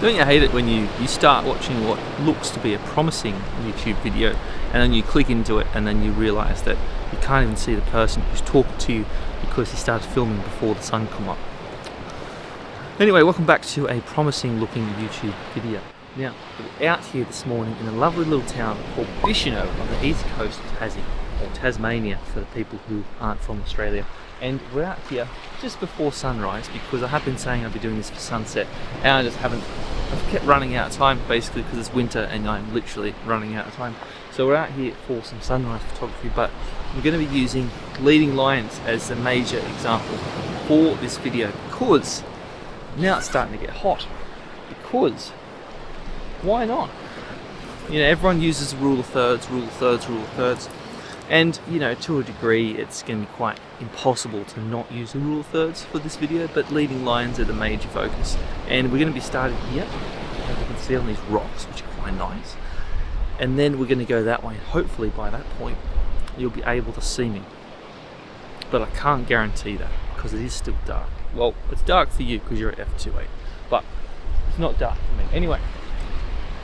Don't you hate it when you start watching what looks to be a promising YouTube video and then you click into it and then you realise that you can't even see the person who's talking to you because he started filming before the sun come up. Anyway, welcome back to a promising looking YouTube video. Now, we're out here this morning in a lovely little town called Bicheno on the east coast of Tassie, or Tasmania for the people who aren't from Australia. And we're out here just before sunrise because I have been saying I'll be doing this for sunset and I just haven't. I've kept running out of time basically because it's winter and I'm literally running out of time. So we're out here for some sunrise photography, but I'm going to be using leading lions as a major example for this video because now it's starting to get hot. Because why not? You know, everyone uses the rule of thirds, and you know, to a degree it's going to be quite impossible to not use the rule of thirds for this video, but leading lions are the major focus. And we're going to be starting here, as you can see on these rocks, which are quite nice, and then we're going to go that way. Hopefully by that point you'll be able to see me, but I can't guarantee that because it is still dark. Well, it's dark for you because you're at f2.8, but it's not dark for me. Anyway,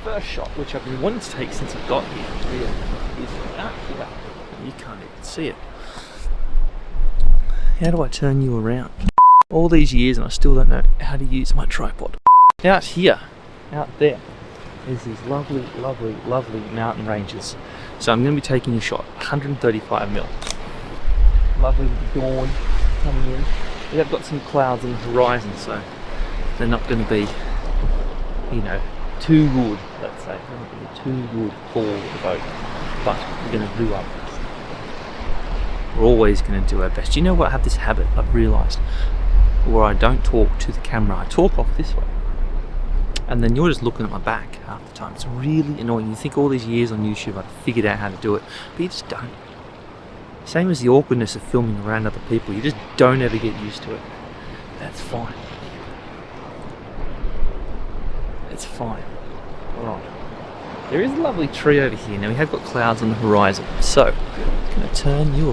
first shot, which I've been wanting to take since I got here, really, is out here. You can't even see it. How do I turn you around? All these years and I still don't know how to use my tripod. Out here, out there, is these lovely, lovely, lovely mountain ranges. So I'm going to be taking a shot, 135mm. Lovely dawn coming in. We have got some clouds on the horizon, so they're not going to be, you know, too good, let's say. They're not going to be too good for the boat, but we're going to do our best. We're always going to do our best. You know what? I have this habit, I've realised, where I don't talk to the camera. I talk off this way. And then you're just looking at my back half the time. It's really annoying. You think all these years on YouTube I've figured out how to do it, but you just don't. Same as the awkwardness of filming around other people. You just don't ever get used to it. That's fine. It's fine. Alright. There is a lovely tree over here. Now we have got clouds on the horizon. So, I'm going to turn you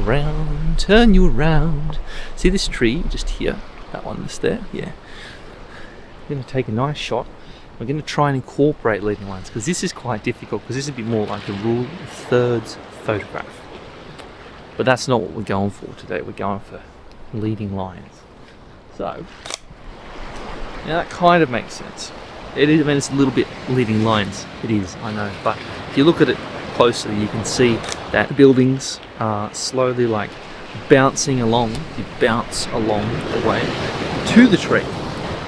around. See this tree just here? That one that's there? Yeah. We're going to take a nice shot. We're going to try and incorporate leading lines because this is quite difficult because this would be more like a rule of thirds photograph. But that's not what we're going for today. We're going for leading lines. So, now that kind of makes sense. It is, I mean, it's a little bit leading lines. It is, I know. But if you look at it closely, you can see that the buildings are slowly like bouncing along. You bounce along the way to the tree.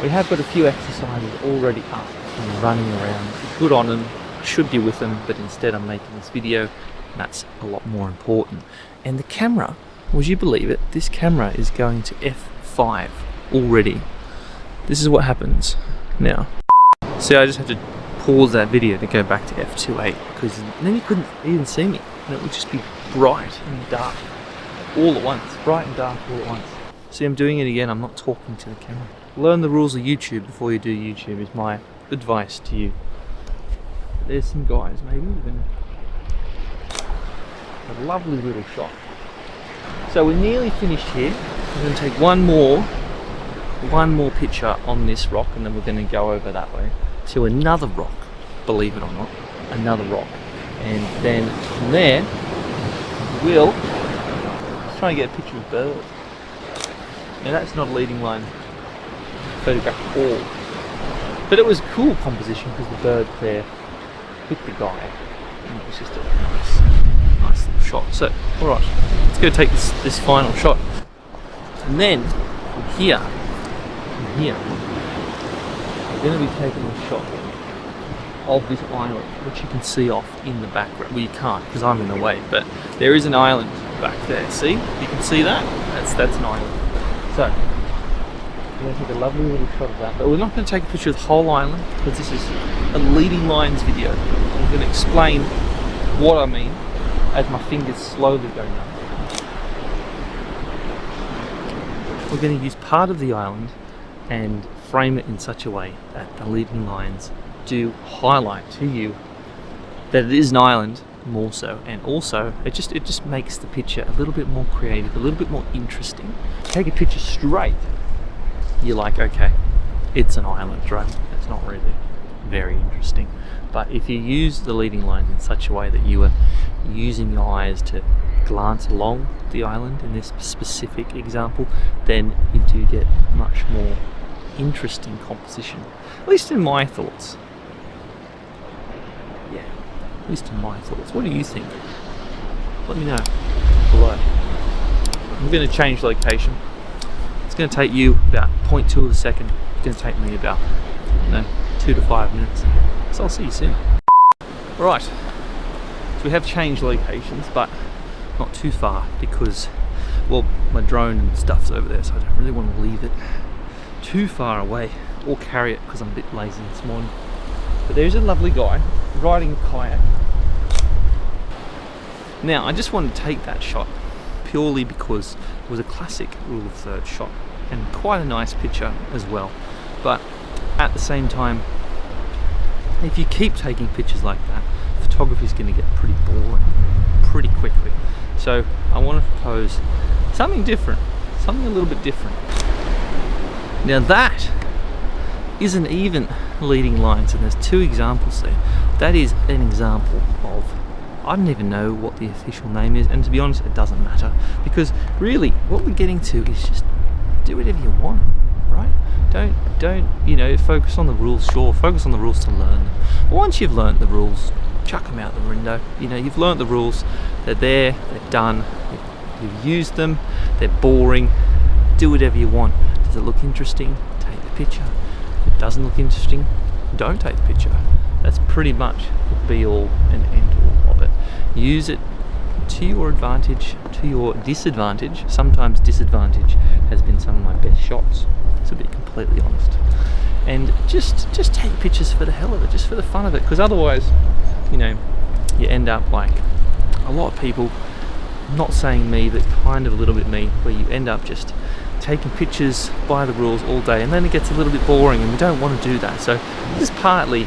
We have got a few exercises already up and running around. Good on them. Should be with them, but instead I'm making this video. That's a lot more important. And the camera, would you believe it? This camera is going to f5 already. This is what happens now. See, I just had to pause that video to go back to f2.8 because then you couldn't even see me. And it would just be bright and dark all at once. Bright and dark all at once. See, I'm doing it again. I'm not talking to the camera. Learn the rules of YouTube before you do YouTube is my advice to you. There's some guys, maybe even a lovely little shot. So we're nearly finished here. We're going to take one more picture on this rock and then we're going to go over that way to another rock, believe it or not, another rock. And then from there, we'll try and get a picture of birds. Now that's not a leading line photograph at all. But it was a cool composition because the bird there with the guy. And it was just a nice little shot. So, alright, let's go take this final shot. And then, from here, we're going to be taking a shot of this island, which you can see off in the background. Well, you can't because I'm in the way, but there is an island back there. See? You can see that? That's an island. So, we're going to take a lovely little shot of that, but we're not going to take a picture of the whole island because this is a leading lines video. I'm going to explain what I mean as my fingers slowly go numb. We're going to use part of the island and frame it in such a way that the leading lines do highlight to you that it is an island more so, and also it just makes the picture a little bit more creative, a little bit more interesting. Take a picture straight, you're like, okay, it's an island, right? It's not really. very interesting. But if you use the leading lines in such a way that you are using your eyes to glance along the island in this specific example, then you do get much more interesting composition, at least in my thoughts. Yeah, at least in my thoughts. What do you think? Let me know below. I'm going to change location. It's going to take you about 0.2 of a second. It's going to take me about 2 to 5 minutes. So I'll see you soon. Right, so we have changed locations, but not too far because, well, my drone and stuff's over there, so I don't really want to leave it too far away or carry it because I'm a bit lazy this morning. But there's a lovely guy riding a kayak. Now, I just wanted to take that shot purely because it was a classic rule of thirds shot and quite a nice picture as well. But at the same time, if you keep taking pictures like that, photography is going to get pretty boring pretty quickly. So I want to propose something different, something a little bit different. Now that isn't even leading lines, and there's 2 examples there. That is an example of, I don't even know what the official name is, and to be honest, it doesn't matter, because really what we're getting to is just do whatever you want, right? Don't focus on the rules. Sure, focus on the rules to learn them. But once you've learned the rules, chuck them out the window. You've learned the rules. They're there. They're done. You've used them. They're boring. Do whatever you want. Does it look interesting? Take the picture. If it doesn't look interesting, don't take the picture. That's pretty much the be all and end all of it. Use it to your advantage, to your disadvantage. Sometimes disadvantage has been some of my best shots, to be completely honest. And just take pictures for the hell of it, just for the fun of it, because otherwise, you end up like a lot of people, not saying me, but kind of a little bit me, where you end up just taking pictures by the rules all day, and then it gets a little bit boring, and we don't want to do that. So this is partly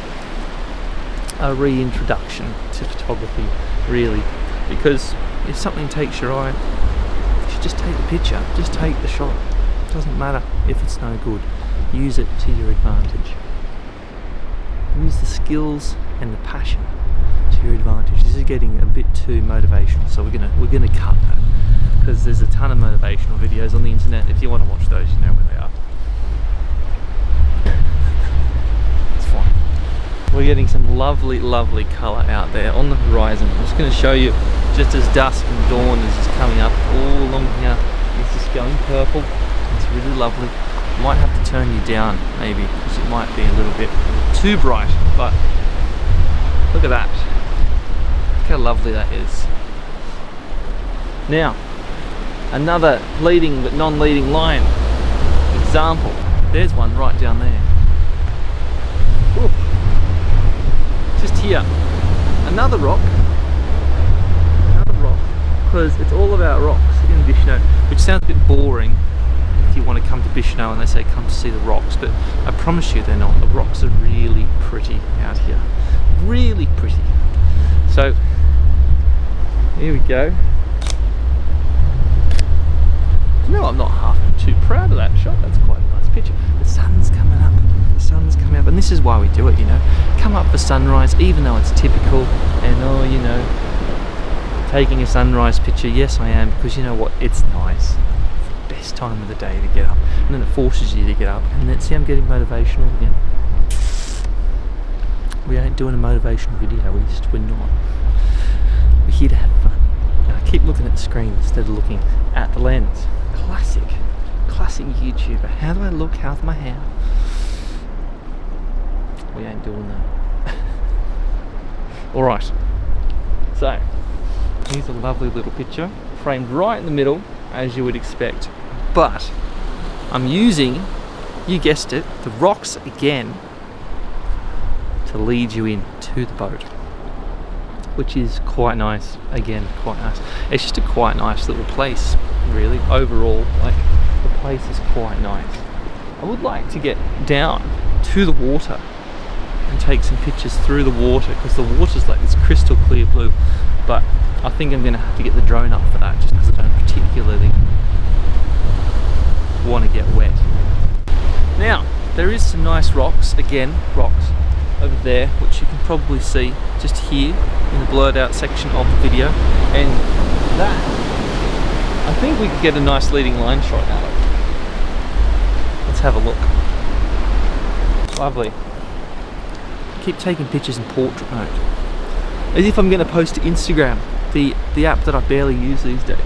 a reintroduction to photography, really, because if something takes your eye, you should just take the picture, just take the shot. It doesn't matter if it's no good. Use it to your advantage. Use the skills and the passion to your advantage. This is getting a bit too motivational, so we're gonna cut that, because there's a ton of motivational videos on the internet. If you want to watch those, you know where they are. It's fine. We're getting some lovely colour out there on the horizon. I'm just going to show you, just as dusk and dawn is just coming up all along here. It's just going purple. It's really lovely. Might have to turn you down maybe, because it might be a little bit too bright, but look at that. Look how lovely that is. Now, another leading but non-leading line example. There's one right down there. Ooh. Just here. Another rock, because it's all about rocks in Vishnu, which sounds a bit boring if you want to come to Vishnu and they say come to see the rocks, but I promise you they're not. The rocks are really pretty out here. Really pretty. So, here we go. I'm not half too proud of that shot. That's quite a nice picture. The sun's coming up. The sun's coming up, and this is why we do it, Come up for sunrise, even though it's typical, and taking a sunrise picture, yes I am, because you know what, it's nice. It's the best time of the day to get up, and then it forces you to get up, and then see I'm getting motivational again. We ain't doing a motivational video, we're not. We're here to have fun. And I keep looking at the screen instead of looking at the lens. Classic YouTuber. How do I look? How's my hair? We ain't doing that. Alright, so here's a lovely little picture framed right in the middle, as you would expect, but I'm using, you guessed it, the rocks again to lead you in to the boat, which is quite nice. Again, quite nice. It's just a quite nice little place, really. Overall, like, the place is quite nice. I would like to get down to the water and take some pictures through the water, because the water's like this crystal clear blue, but I think I'm going to have to get the drone up for that, just because I don't particularly want to get wet. Now, there is some nice rocks, again, rocks, over there, which you can probably see just here in the blurred out section of the video. And that, I think we could get a nice leading line shot out of. Let's have a look. Lovely. Keep taking pictures in portrait mode, as if I'm going to post to Instagram, the app that I barely use these days.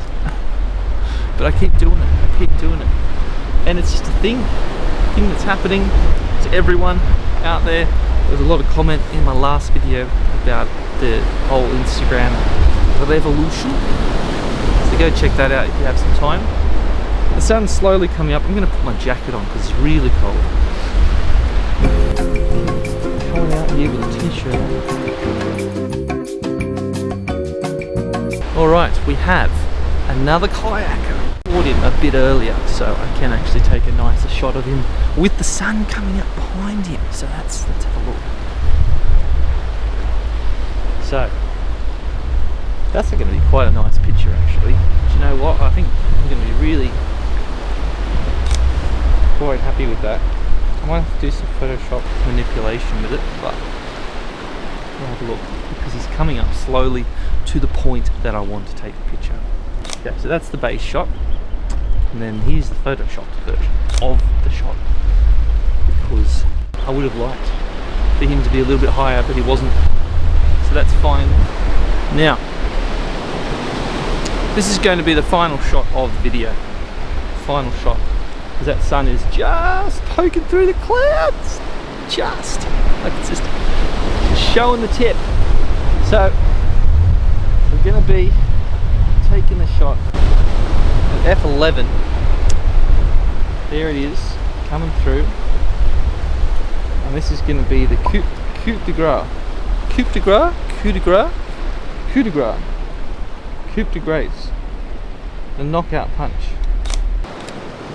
But I keep doing it, and it's just a thing that's happening to everyone out there. There was a lot of comment in my last video about the whole Instagram revolution, so go check that out if you have some time. The sun's slowly coming up. I'm going to put my jacket on because it's really cold. Coming out here with a t-shirt on. Alright, we have another kayaker. Caught him a bit earlier, so I can actually take a nicer shot of him with the sun coming up behind him. So let's have a look. So that's going to be quite a nice picture actually. Do you know what? I think I'm going to be really quite happy with that. I might have to do some Photoshop manipulation with it, but we'll have a look, because he's coming up slowly to the point that I want to take the picture. Okay, so that's the base shot, and then here's the photoshopped version of the shot, because I would have liked for him to be a little bit higher, but he wasn't, so that's fine. Now, this is going to be the final shot of the video. Final shot, because that sun is just poking through the clouds, just like it's just showing the tip. So we're going to be taking the shot at f11. There it is, coming through, and this is going to be the coup de grace, the knockout punch.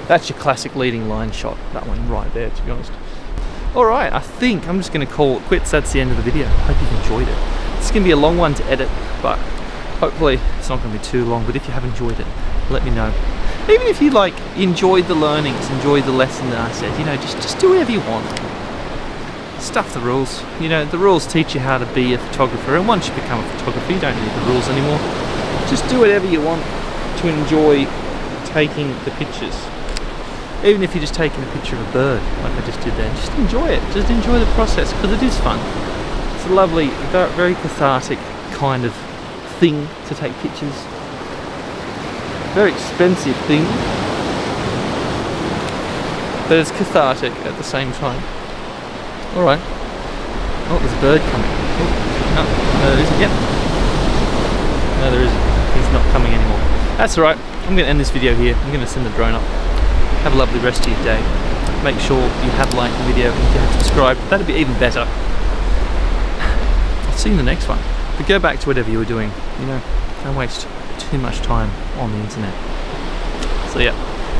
That's your classic leading line shot, that one right there, to be honest. Alright, I think I'm just going to call it quits. That's the end of the video. Hope you've enjoyed it. It's going to be a long one to edit, but hopefully it's not going to be too long. But if you have enjoyed it, let me know. Even if you enjoyed the learnings, enjoyed the lesson that I said, just do whatever you want. Stuff the rules. The rules teach you how to be a photographer, and once you become a photographer, you don't need the rules anymore. Just do whatever you want to enjoy taking the pictures. Even if you're just taking a picture of a bird, like I just did then, just enjoy it. Just enjoy the process, because it is fun. It's a lovely, very cathartic kind of thing to take pictures. Very expensive thing, but it's cathartic at the same time. Alright. Oh, there's a bird coming. Oh, no, there isn't yet. No, there isn't. He's not coming anymore. That's alright. I'm going to end this video here. I'm going to send the drone up. Have a lovely rest of your day. Make sure you have liked the video, and if you have subscribed, that'd be even better. I'll see you in the next one. But go back to whatever you were doing. Don't waste too much time on the internet. So yeah.